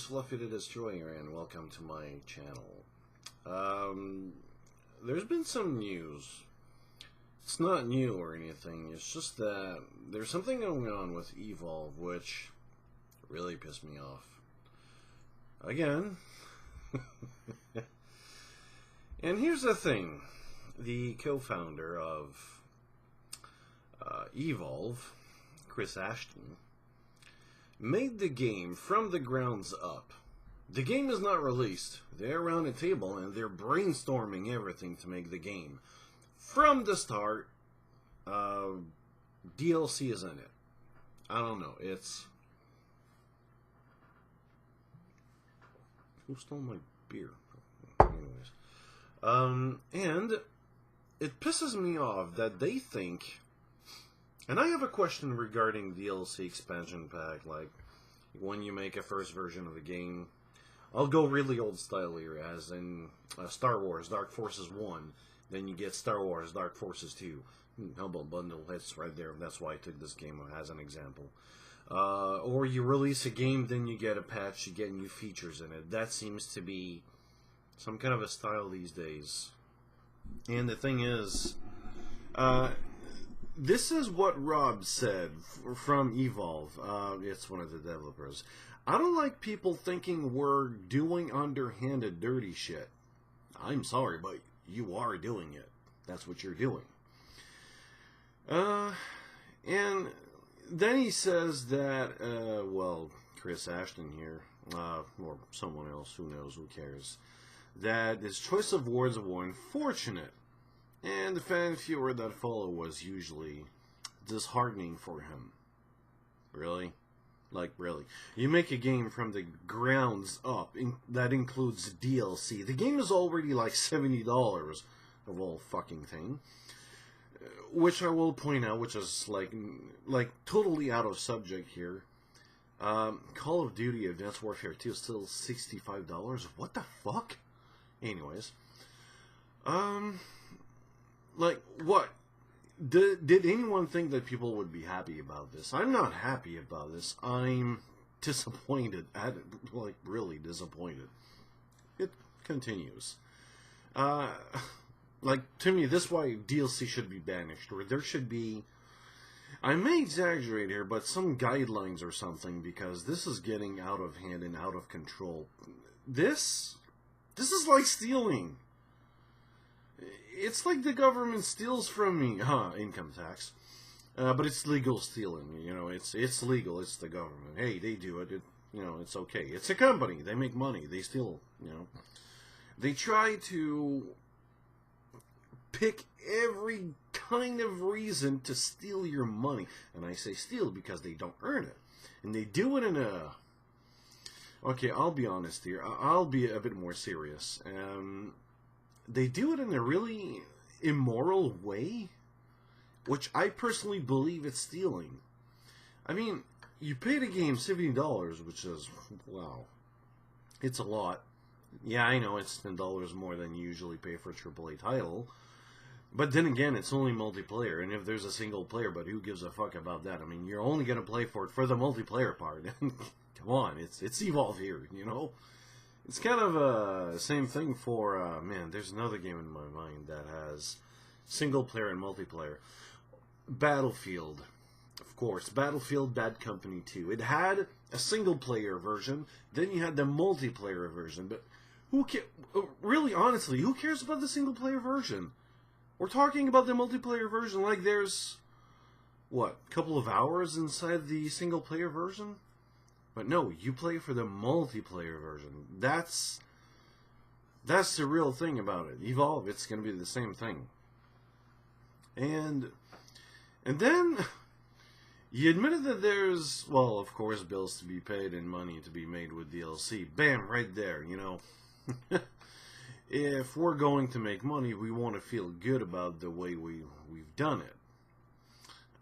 Fluffy the Destroyer, and welcome to my channel. There's been some news. It's not new or anything, it's just that there's something going on with Evolve which really pissed me off. Again. And here's the thing. The co-founder of Evolve, Chris Ashton, made the game from the grounds up. The game is not released. They're around a table and they're brainstorming everything to make the game. From the start, DLC is in it. I don't know. It's... Who stole my beer? Anyways. And it pisses me off that they think... And I have a question regarding DLC expansion pack, like when you make a first version of a game. I'll go really old style here, as in Star Wars Dark Forces 1, then you get Star Wars Dark Forces 2. Humble bundle, it's right there, that's why I took this game as an example. Or you release a game, then you get a patch, you get new features in it. That seems to be some kind of a style these days. And the thing is, this is what Rob said from Evolve. It's one of the developers. I don't like people thinking we're doing underhanded dirty shit. I'm sorry, but you are doing it. That's what you're doing. And then he says that, well, Chris Ashton here, or someone else, who knows, who cares, that his choice of words were unfortunate. And the fanfare that followed was usually disheartening for him. Really? Like, really. You make a game from the grounds up, that includes DLC. The game is already like $70 of all fucking thing. Which I will point out, which is like totally out of subject here. Call of Duty Advanced Warfare 2 is still $65. What the fuck? Anyways. Like, what? Did anyone think that people would be happy about this? I'm not happy about this. I'm disappointed. Like, really disappointed. It continues. Like, to me, this is why DLC should be banished. Or there should be... I may exaggerate here, but some guidelines or something, because this is getting out of hand and out of control. This is like stealing. It's like the government steals from me, income tax, but it's legal stealing. You know, it's legal. It's the government. Hey, they do it. You know, it's okay. It's a company. They make money. They steal. You know, they try to pick every kind of reason to steal your money, and I say steal because they don't earn it, and they do it in a. Okay, I'll be honest here. I'll be a bit more serious. They do it in a really immoral way, which I personally believe it's stealing. I mean, you pay the game $70, which is, wow, it's a lot. Yeah, I know, it's $10 more than you usually pay for a AAA title. But then again, it's only multiplayer, and if there's a single player, but who gives a fuck about that? I mean, you're only going to play for it for the multiplayer part. Come on, it's Evolve here, you know? It's kind of a same thing for, man, there's another game in my mind that has single player and multiplayer. Battlefield, of course. Battlefield Bad Company 2. It had a single player version, then you had the multiplayer version, but who really, honestly, who cares about the single player version? We're talking about the multiplayer version like there's, what, a couple of hours inside the single player version? But no, you play for the multiplayer version. That's the real thing about it. Evolve, it's going to be the same thing. And then you admitted that there's, well, of course, bills to be paid and money to be made with DLC. Bam, right there, you know. If we're going to make money, we want to feel good about the way we've done it.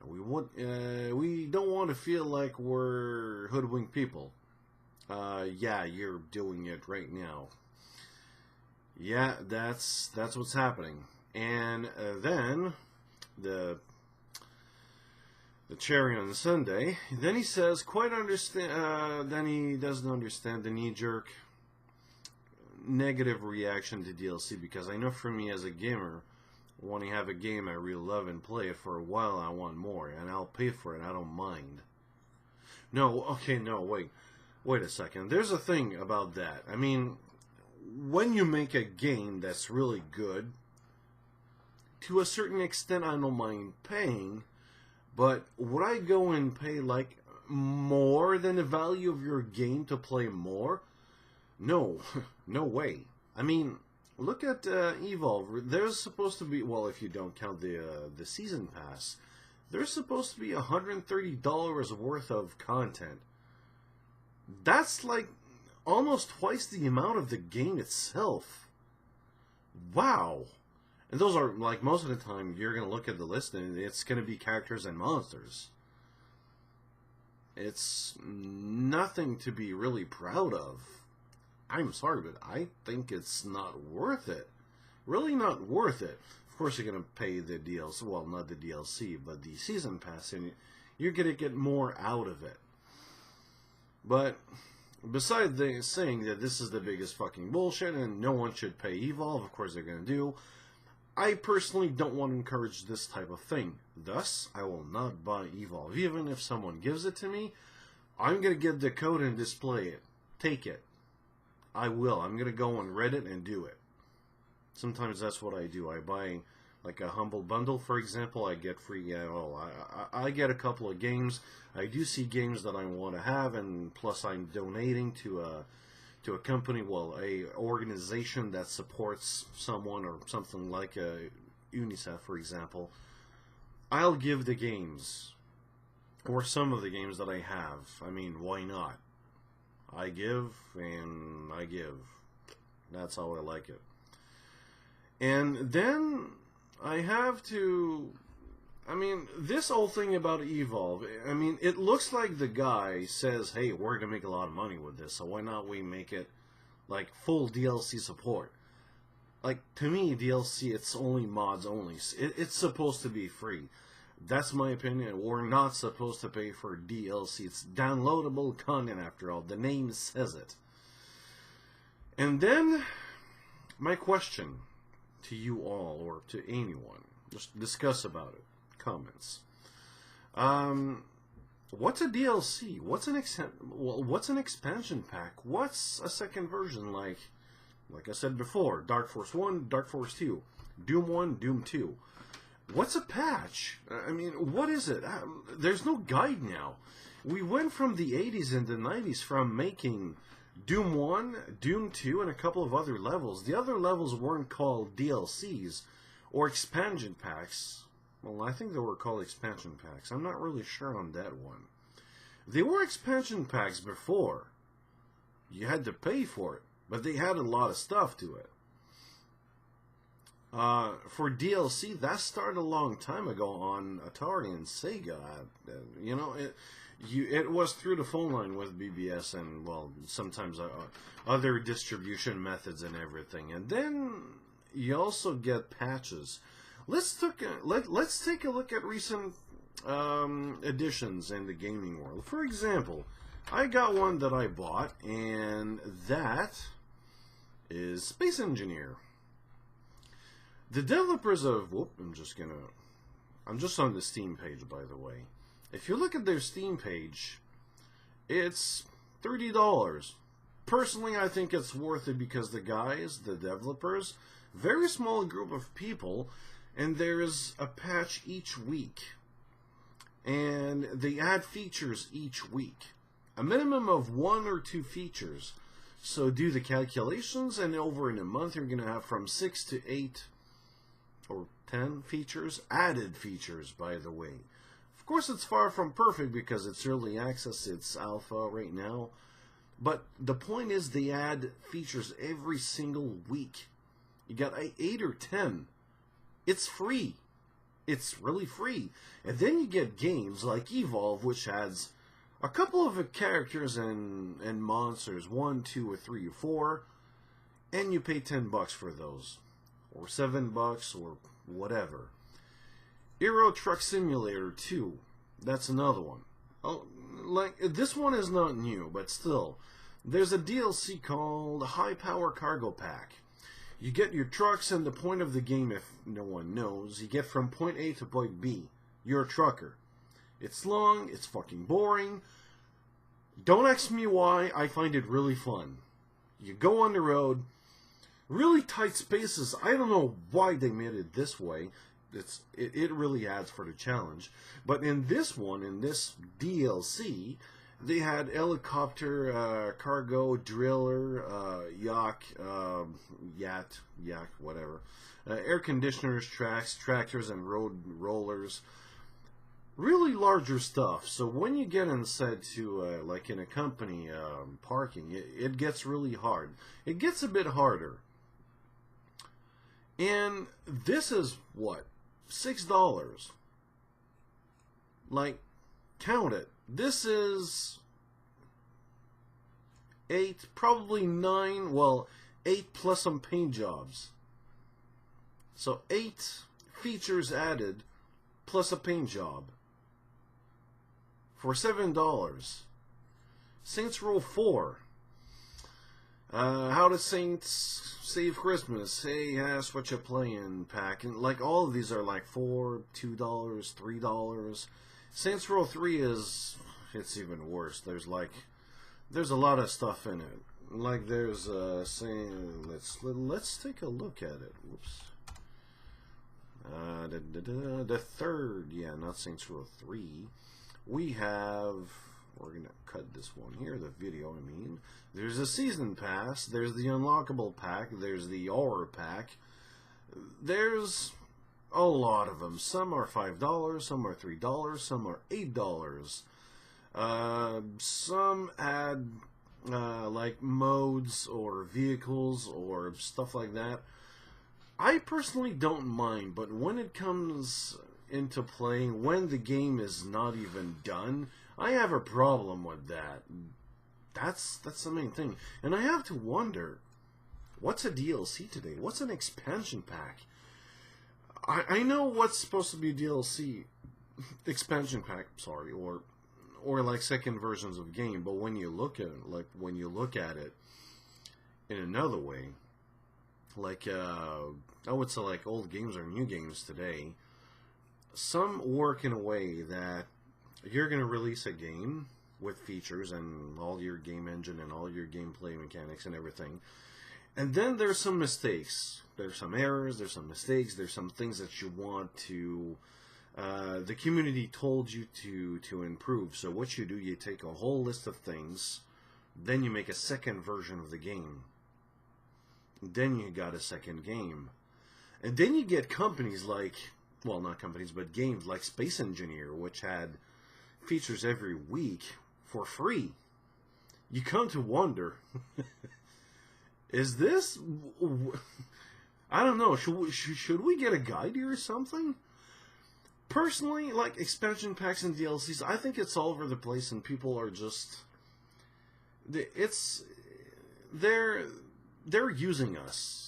We don't want to feel like we're hoodwinked people. Yeah, you're doing it right now. Yeah, that's what's happening. And then the the cherry on Sunday. Then he says, quite understand. Then he doesn't understand the knee-jerk negative reaction to DLC, because I know for me as a gamer, when I have a game I really love and play it for a while, I want more, and I'll pay for it. I don't mind. No, okay, no, wait a second. There's a thing about that. I mean, when you make a game that's really good, to a certain extent, I don't mind paying. But would I go and pay like more than the value of your game to play more? No, no way. I mean, look at Evolve. There's supposed to be, well, if you don't count the season pass, there's supposed to be $130 worth of content. That's like almost twice the amount of the game itself. Wow. And those are, like, most of the time, you're going to look at the list and it's going to be characters and monsters. It's nothing to be really proud of. I'm sorry, but I think it's not worth it. Really not worth it. Of course, you're going to pay the DLC. Well, not the DLC, but the Season Pass. And you're going to get more out of it. But besides saying that this is the biggest fucking bullshit and no one should pay Evolve, of course they're going to do, I personally don't want to encourage this type of thing. Thus, I will not buy Evolve. Even if someone gives it to me, I'm going to get the code and display it. Take it. I will. I'm going to go on Reddit and do it. Sometimes that's what I do. I buy like a Humble Bundle, for example. I get free, I get a couple of games. I do see games that I want to have, and plus I'm donating to a company, well, a organization that supports someone or something like a UNICEF, for example. I'll give the games, or some of the games that I have. I mean, why not? I give, and I give. That's how I like it. And then I have to, I mean, this whole thing about Evolve, I mean, it looks like the guy says, hey, we're going to make a lot of money with this, so why not we make it like full DLC support? Like, to me, DLC, it's only mods only. It's supposed to be free. That's my opinion. We're not supposed to pay for DLC. It's downloadable content, after all. The name says it. And then, my question to you all, or to anyone, just discuss about it. Comments. What's a DLC? What's an expansion pack? What's a second version like? Like I said before, Dark Force 1, Dark Force 2, Doom 1, Doom 2. What's a patch? I mean, what is it? There's no guide now. We went from the 80s and the 90s from making Doom 1, Doom 2, and a couple of other levels. The other levels weren't called DLCs or expansion packs. Well, I think they were called expansion packs. I'm not really sure on that one. They were expansion packs before. You had to pay for it, but they had a lot of stuff to it. For DLC, that started a long time ago on Atari and Sega. You know, it was through the phone line with BBS and, well, sometimes other distribution methods and everything. And then you also get patches. Let's take a look at recent additions in the gaming world. For example, I got one that I bought, and that is Space Engineer. The developers of, I'm just on the Steam page, by the way. If you look at their Steam page, it's $30. Personally, I think it's worth it because the guys, the developers, very small group of people, and there's a patch each week. And they add features each week. A minimum of 1 or 2 features. So do the calculations, and over in a month you're going to have from 6 to 8 or 10 features. Added features, by the way. Of course, it's far from perfect because it's early access, it's alpha right now. But the point is they add features every single week. You got 8 or 10. It's free. It's really free. And then you get games like Evolve, which adds a couple of characters and monsters, 1, 2, or 3, or 4, and you pay $10 for those, or $7, or whatever. Euro Truck Simulator 2. That's another one. Oh, like, this one is not new, but still. There's a DLC called High Power Cargo Pack. You get your trucks, and the point of the game, if no one knows, you get from point A to point B. You're a trucker. It's long, it's fucking boring. Don't ask me why, I find it really fun. You go on the road, really tight spaces. I don't know why they made it this way. It really adds for the challenge. But in this one, in this DLC, they had helicopter, cargo, driller, yacht, whatever. Air conditioners, tractors, and road rollers. Really larger stuff. So when you get inside to, like in a company parking, it gets really hard. It gets a bit harder. And this is, what, $6? Like, count it. This is 8, probably 9, well, 8 plus some paint jobs. So 8 features added plus a paint job for $7. Saints Row 4. How to Saints Save Christmas. Hey, ask what you playing pack. And like all of these are like $4, $2, $3. Saints Row 3 is, it's even worse. There's a lot of stuff in it. Like there's let's take a look at it. Whoops. The third, yeah, not Saints Row 3. We have, we're gonna cut this one here, the video, I mean. There's a season pass, there's the unlockable pack, there's the horror pack. There's a lot of them. Some are $5, some are $3, some are $8. Some add like modes or vehicles or stuff like that. I personally don't mind, but when it comes into playing, when the game is not even done, I have a problem with that. That's the main thing. And I have to wonder, what's a DLC today? What's an expansion pack? I know what's supposed to be DLC, expansion pack, sorry, or like second versions of game, but when you look at it, in another way, like I would say like old games or new games today, some work in a way that you're going to release a game with features and all your game engine and all your gameplay mechanics and everything. And then there's some mistakes. There's some errors, there's some mistakes, there's some things that you want to, the community told you to improve. So what you do, you take a whole list of things, then you make a second version of the game. Then you got a second game. And then you get companies like, well, not companies, but games like Space Engineer, which had features every week for free. You come to wonder, is this, I don't know, should we get a guide here or something? Personally, like expansion packs and DLCs, I think it's all over the place and people are just, they're using us.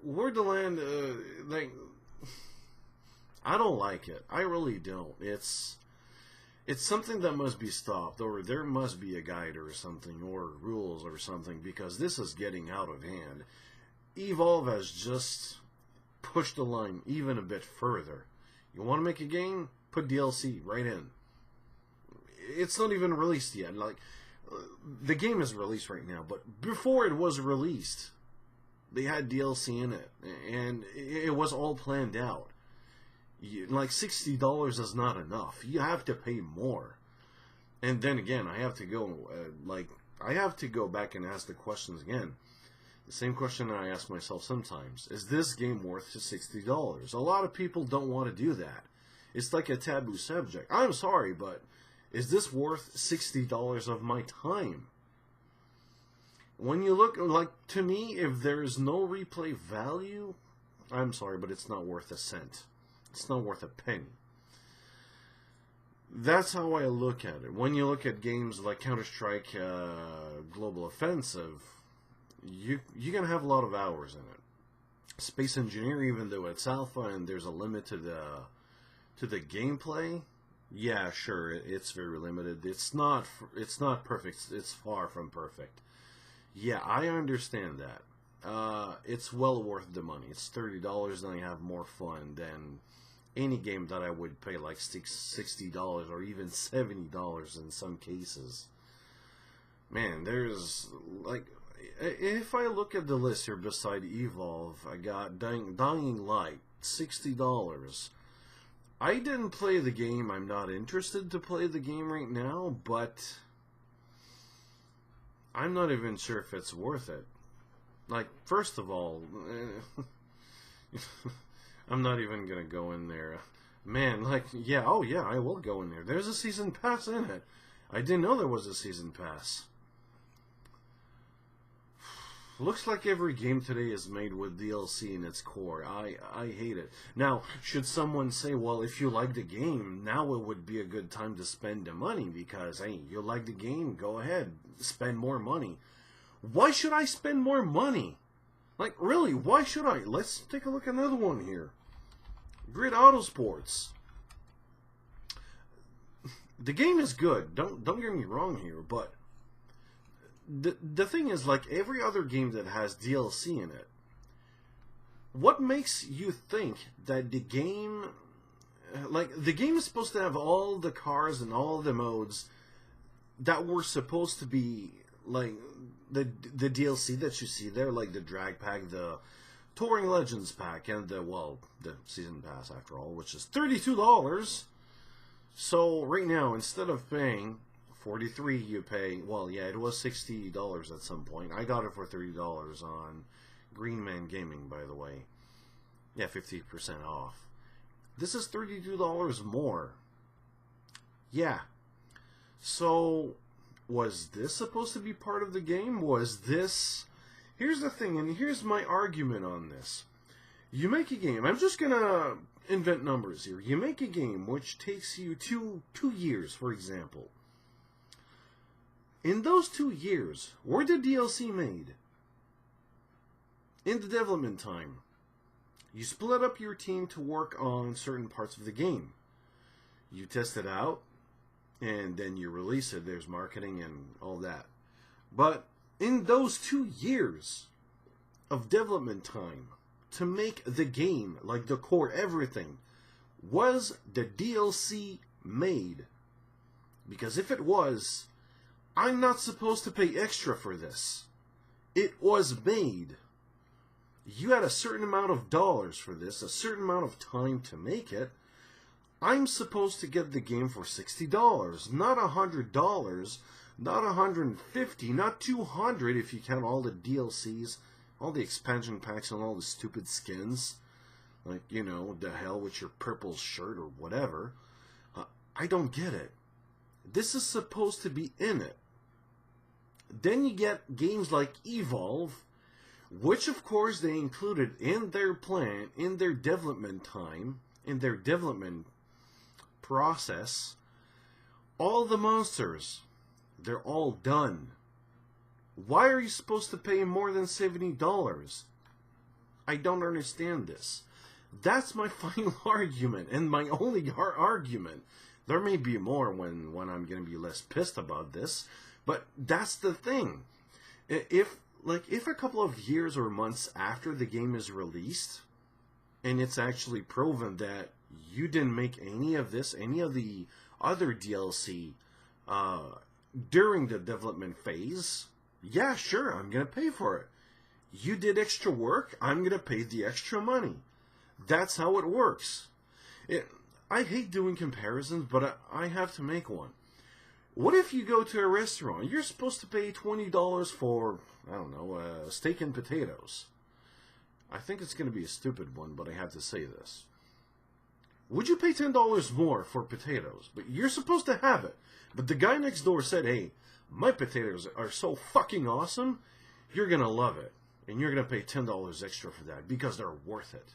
We're the land, like, I don't like it. I really don't. It's something that must be stopped, or there must be a guide or something, or rules or something, because this is getting out of hand. Evolve has just pushed the line even a bit further. You want to make a game? Put DLC right in. It's not even released yet. Like, the game is released right now, but before it was released, they had DLC in it, and it was all planned out. Like $60 is not enough. You have to pay more. And then again, I have to go I have to go back and ask the questions again. The same question I ask myself sometimes: is this game worth $60? A lot of people don't want to do that. It's like a taboo subject. I'm sorry, but is this worth $60 of my time? When you look, like, to me, if there is no replay value, I'm sorry, but it's not worth a cent. It's not worth a penny. That's how I look at it. When you look at games like Counter-Strike Global Offensive, you're going to have a lot of hours in it. Space Engineer, even though it's alpha and there's a limit to the gameplay, Yeah, sure, it's very limited. It's not perfect. It's far from perfect. Yeah, I understand that. It's well worth the money. It's $30, and I have more fun than any game that I would pay like $60 or even $70 in some cases. Man, there's like, if I look at the list here beside Evolve, I got Dying Light, $60. I didn't play the game. I'm not interested to play the game right now, but I'm not even sure if it's worth it. Like, first of all, I'm not even gonna go in there. Man, like, yeah, oh yeah, I will go in there. There's a season pass in it. I didn't know there was a season pass. Looks like every game today is made with DLC in its core. I hate it. Now, should someone say, well, if you like the game, now it would be a good time to spend the money because, hey, you like the game, go ahead, spend more money. Why should I spend more money? Like, really, why should I? Let's take a look at another one here. Grid Autosports. The game is good. Don't get me wrong here, but the thing is, like every other game that has DLC in it, what makes you think that the game, like the game is supposed to have all the cars and all the modes that were supposed to be like the DLC that you see there, like the drag pack, the Touring Legends pack, and the season pass after all, which is $32. So right now, instead of paying $43, you pay, well, yeah, it was $60 at some point. I got it for $30 on Green Man Gaming, by the way. Yeah, 50% off. This is $32 more. Yeah. So, was this supposed to be part of the game? Was this... Here's the thing, and here's my argument on this. You make a game. I'm just gonna invent numbers here. You make a game which takes you two years, for example. In those 2 years, were the DLC made? In the development time, you split up your team to work on certain parts of the game. You test it out, and then you release it. There's marketing and all that. But in those 2 years of development time to make the game, like the core, everything, was the DLC made? Because if it was, I'm not supposed to pay extra for this. It was made. You had a certain amount of dollars for this, a certain amount of time to make it. I'm supposed to get the game for $60, not $100, not $150, not $200 if you count all the DLCs, all the expansion packs, and all the stupid skins. Like, you know, the hell with your purple shirt or whatever. I don't get it. This is supposed to be in it. Then you get games like Evolve, which of course they included in their plan, in their development time, in their development process. All the monsters, they're all done. Why are you supposed to pay more than $70? I don't understand this. That's my final argument, and my only argument. There may be more when I'm going to be less pissed about this, but that's the thing. If a couple of years or months after the game is released, and it's actually proven that you didn't make any of this, any of the other DLC during the development phase, yeah, sure, I'm going to pay for it. You did extra work, I'm going to pay the extra money. That's how it works. I hate doing comparisons, but I have to make one. What if you go to a restaurant? You're supposed to pay $20 for, I don't know, steak and potatoes. I think it's going to be a stupid one, but I have to say this. Would you pay $10 more for potatoes? But you're supposed to have it. But the guy next door said, hey, my potatoes are so fucking awesome, you're going to love it. And you're going to pay $10 extra for that because they're worth it.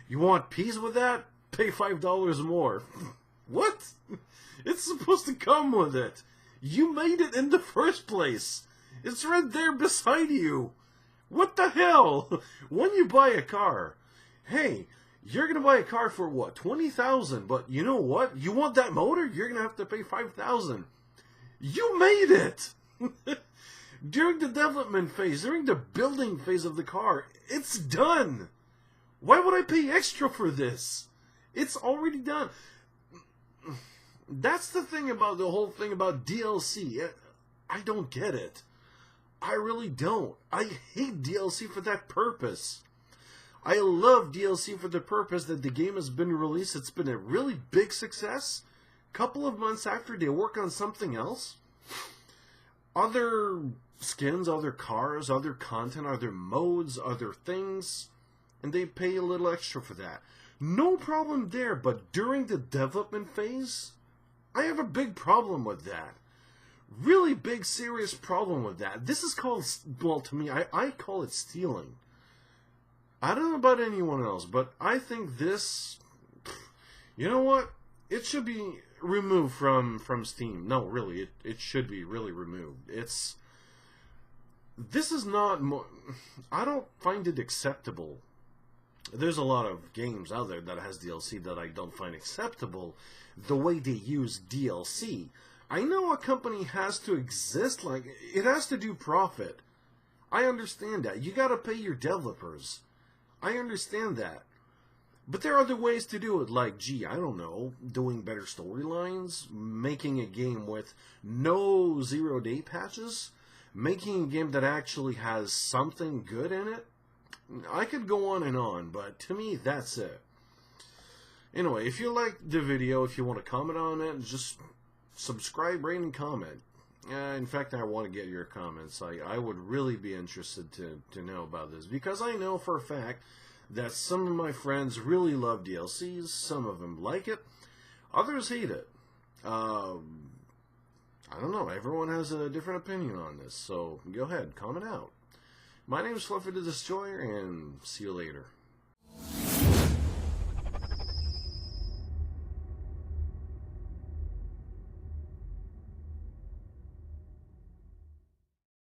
You want peas with that? Pay $5 more. What? It's supposed to come with it. You made it in the first place. It's right there beside you. What the hell? When you buy a car, hey, You're gonna buy a car for what, 20,000? But you know what? You want that motor? You're gonna have to pay 5,000. You made it. During the development phase, during the building phase of the car, it's done. Why would I pay extra for this? It's already done. That's the thing about the whole thing about DLC. I don't get it. I really don't. I hate DLC for that purpose. I love DLC for the purpose that the game has been released. It's been a really big success. Couple of months after, they work on something else. Other skins, other cars, other content, other modes, other things. And they pay a little extra for that. No problem there, but during the development phase, I have a big problem with that. Really big, serious problem with that. This is called, well, to me, I call it stealing. I don't know about anyone else, but I think this, you know what? It should be removed from Steam. No, really, it should be really removed. This is not, I don't find it acceptable. There's a lot of games out there that has DLC that I don't find acceptable, the way they use DLC. I know a company has to exist, like, it has to do profit. I understand that. You gotta pay your developers. I understand that. But there are other ways to do it, like, gee, I don't know, doing better storylines, making a game with no zero-day patches, making a game that actually has something good in it. I could go on, but to me, that's it. Anyway, if you liked the video, if you want to comment on it, just subscribe, rate, and comment. In fact, I want to get your comments. I would really be interested to know about this, because I know for a fact that some of my friends really love DLCs, some of them like it, others hate it. I don't know, everyone has a different opinion on this, so go ahead, comment out. My name is Fluffy the Destroyer, and see you later.